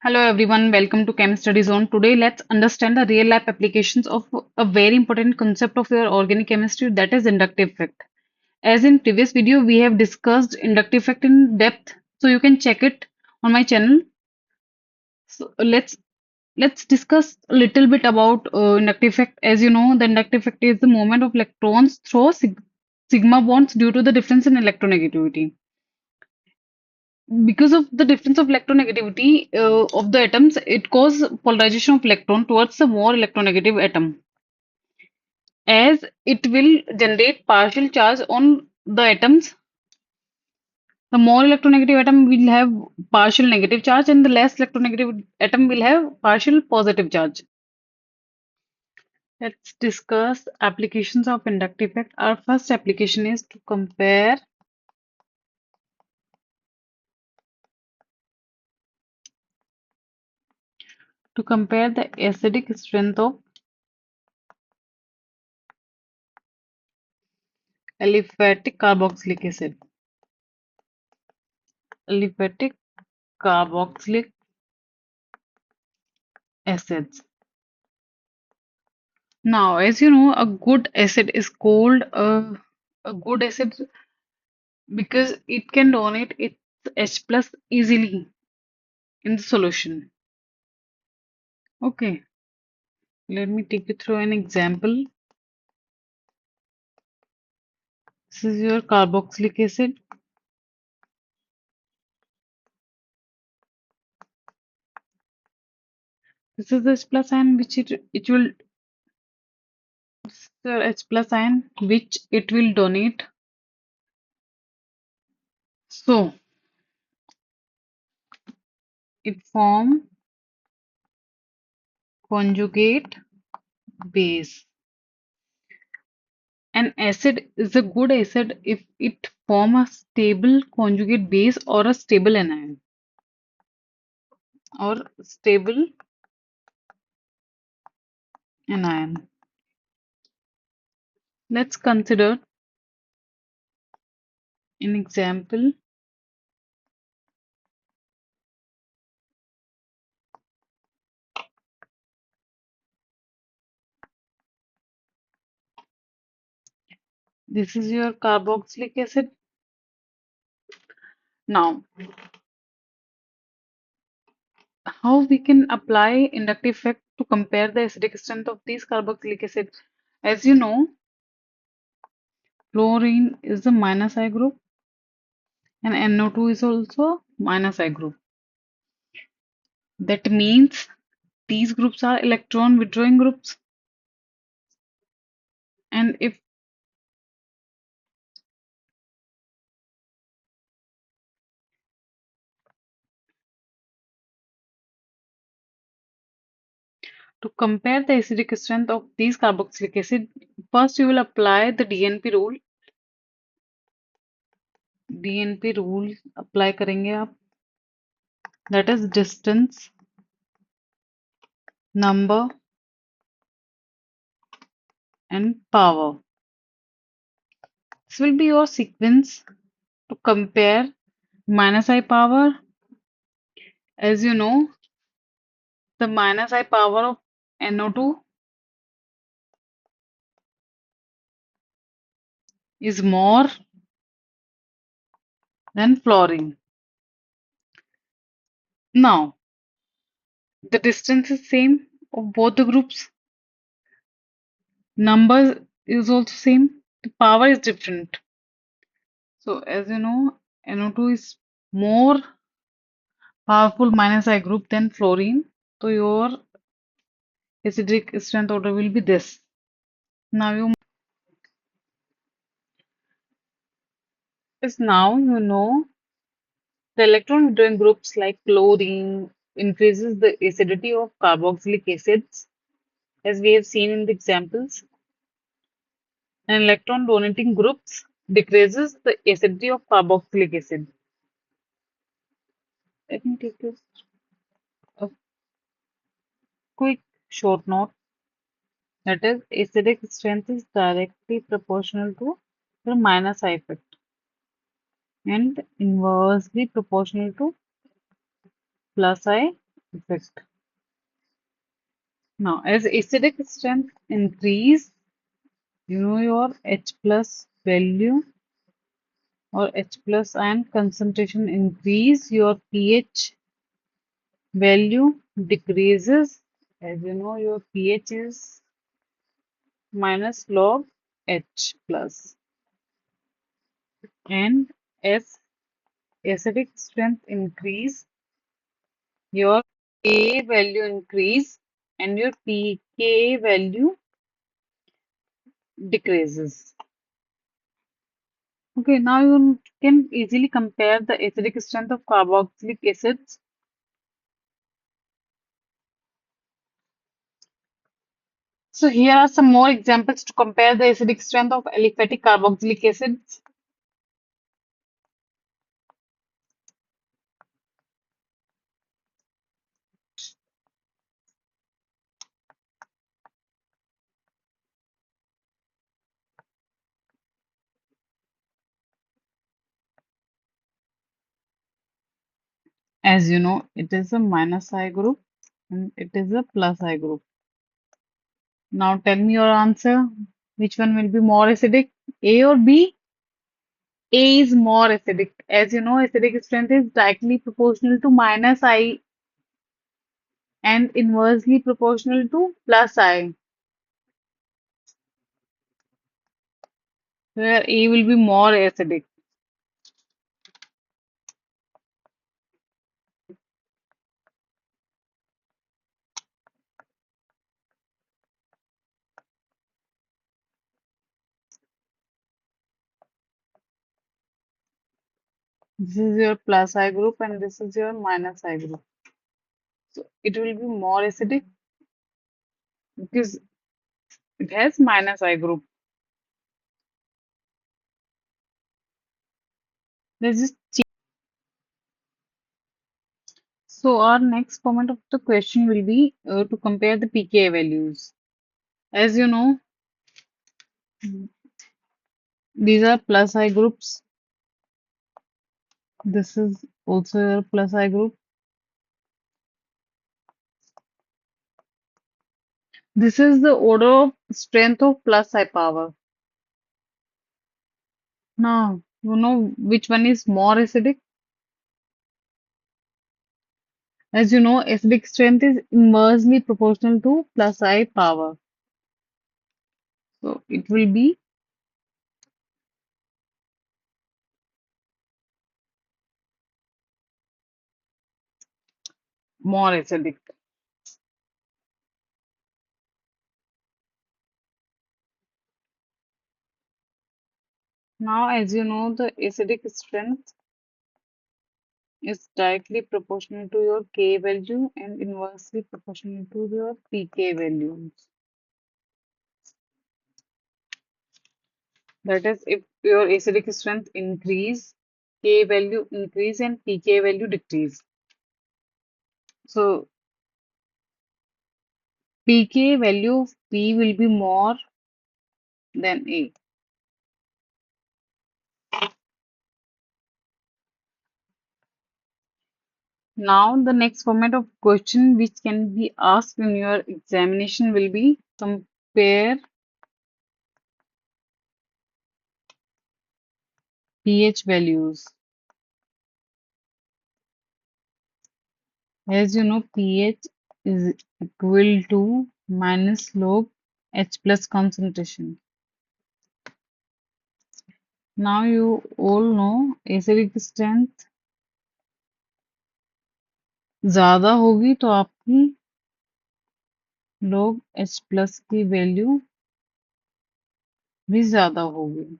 Hello everyone, welcome to Chem Study Zone. Today let's understand the real life applications of a very important concept of your organic chemistry, that is inductive effect. As in previous video we have discussed inductive effect in depth, so you can check it on my channel. So let's discuss a little bit about inductive effect. As you know, the inductive effect is the movement of electrons through sigma bonds due to the difference in electronegativity. Because of the difference of electronegativity of the atoms, it causes polarization of electron towards the more electronegative atom, as it will generate partial charge on the atoms. The more electronegative atom will have partial negative charge, and the less electronegative atom will have partial positive charge. Let's discuss applications of inductive effect. Our first application is to compare the acidic strength of aliphatic carboxylic acid. Aliphatic carboxylic acids. Now, as you know, a good acid is called a good acid because it can donate its H plus easily in the solution. Okay, let me take you through an example. This is your carboxylic acid. This is the H plus ion which it will the H plus ion which it will donate. So it form conjugate base. An acid is a good acid if it form a stable conjugate base or a stable anion or stable anion. Let's consider an example. This is your carboxylic acid. Now, how we can apply inductive effect to compare the acidic strength of these carboxylic acid? As you know, fluorine is the minus I group and NO2 is also minus I group. That means these groups are electron withdrawing groups, and if to compare the acidic strength of these carboxylic acid, first you will apply the DNP rule. DNP rule apply करेंगे आप, that is distance, number and power. This will be your sequence to compare minus I power. As you know, the minus I power of NO2 is more than fluorine. Now, the distance is same of both the groups. Number is also same. The power is different. So, as you know, NO2 is more powerful minus I group than fluorine. So, your acidic strength order will be this. Now you know the electron withdrawing groups like chlorine increases the acidity of carboxylic acids, as we have seen in the examples, and electron donating groups decreases the acidity of carboxylic acid. Let me take this a quick short note, that is acidic strength is directly proportional to the minus I effect and inversely proportional to plus I effect. Now, as acidic strength increase, your H plus value or H plus ion concentration increase, your pH value decreases. As you know, your pH is minus log H plus. And as acidic strength increase, your Ka value increase and your pKa value decreases. Okay, now you can easily compare the acidic strength of carboxylic acids. So here are some more examples to compare the acidic strength of aliphatic carboxylic acids. As you know, it is a minus I group and it is a plus I group. Now tell me your answer. Which one will be more acidic? A or B? A is more acidic. As you know, acidic strength is directly proportional to minus I and inversely proportional to plus I, where A will be more acidic. This is your plus I group and this is your minus I group. So it will be more acidic because it has minus I group. Let's just check. So our next comment of the question will be to compare the pKa values. As you know, these are plus I groups. This is also your plus I group. This is the order of strength of plus I power. Now, you know which one is more acidic? As you know, acidic strength is inversely proportional to plus I power. So it will be more acidic. Now, as you know, the acidic strength is directly proportional to your K value and inversely proportional to your pK values. That is, if your acidic strength increase, K value increase and pK value decrease. So pK value of P will be more than A. Now the next format of question which can be asked in your examination will be compare pH values. As you know, pH is equal to minus log H plus concentration. Now you all know acidic strength ज़्यादा होगी तो आपकी log H plus की value भी ज़्यादा होगी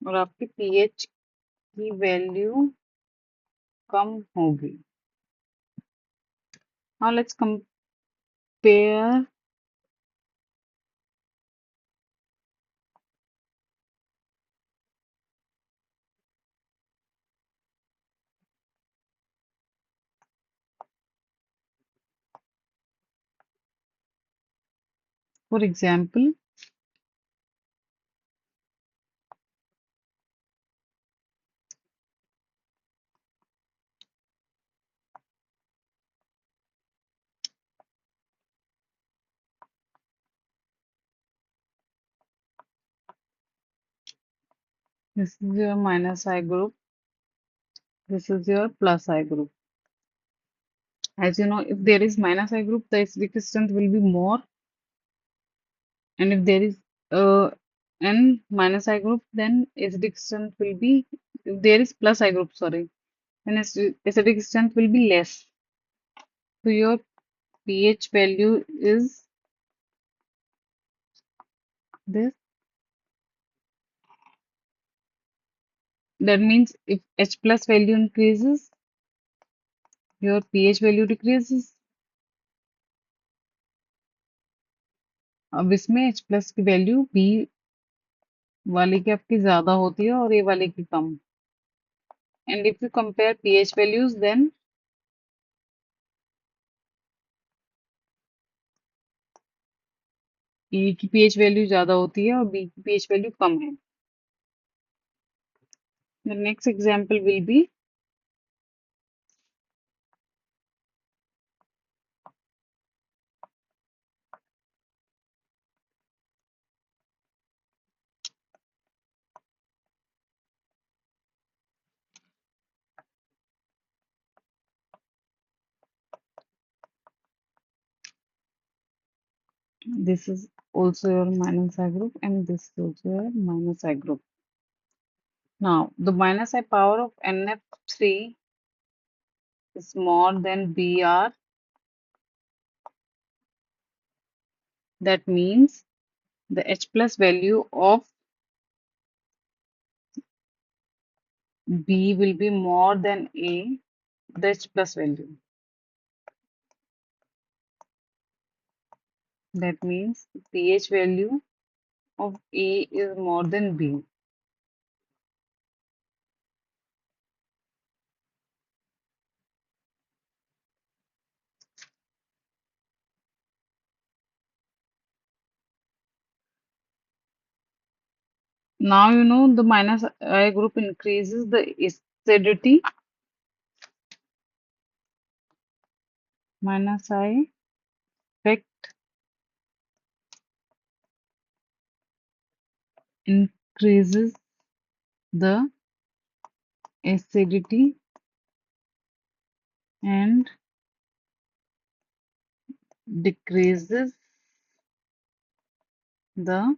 और आपकी pH की वैल्यू कम होगी. Now let's compare for example. This is your minus I group. This is your plus I group. As you know, if there is minus I group, the acidic strength will be more, and if there is n minus I group, then acidic strength will be, if there is plus I group, sorry, then acidic strength will be less. So your pH value is this. That means if H plus value increases, your pH value decreases. अब इसमें H plus की value B वाले की आपकी ज्यादा होती है और A वाले की कम. And if you compare pH values, then A की pH वैल्यू ज्यादा होती है और B की pH वैल्यू कम है. The next example will be, this is also your minus I group and this is also your minus I group. Now, the minus I power of NF3 is more than Br. That means the H plus value of B will be more than A, the H plus value. That means pH value of A is more than B. Now you know the minus I group increases the acidity. Minus I effect increases the acidity and decreases the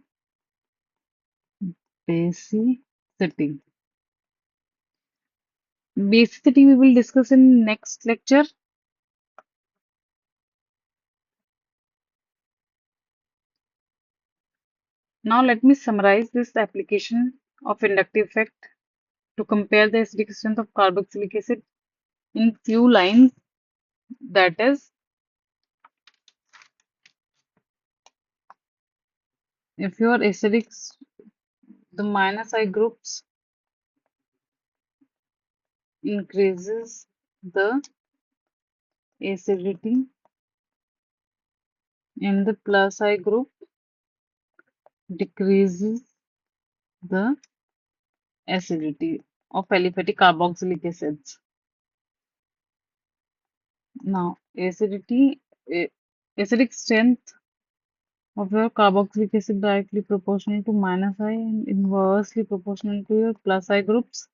basicity. Basicity we will discuss in next lecture. Now let me summarize this application of inductive effect to compare the acidic strength of carboxylic acid in few lines. That is, if your acidic, the minus I groups increases the acidity and the plus I group decreases the acidity of aliphatic carboxylic acids. Now, acidic strength of your carboxylic acid directly proportional to minus I and inversely proportional to your plus I groups.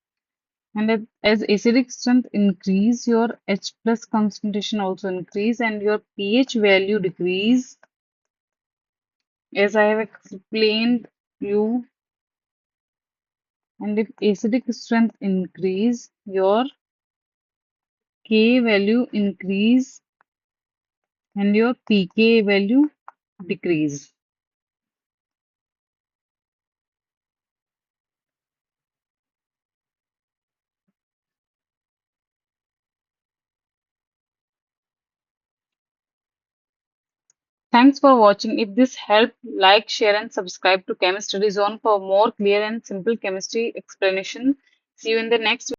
And as acidic strength increase, your H plus concentration also increase and your pH value decrease. As I have explained you, and if acidic strength increase, your K value increase and your pK value decrease. Thanks for watching. If this helped, like, share, and subscribe to Chemistry Zone for more clear and simple chemistry explanation. See you in the next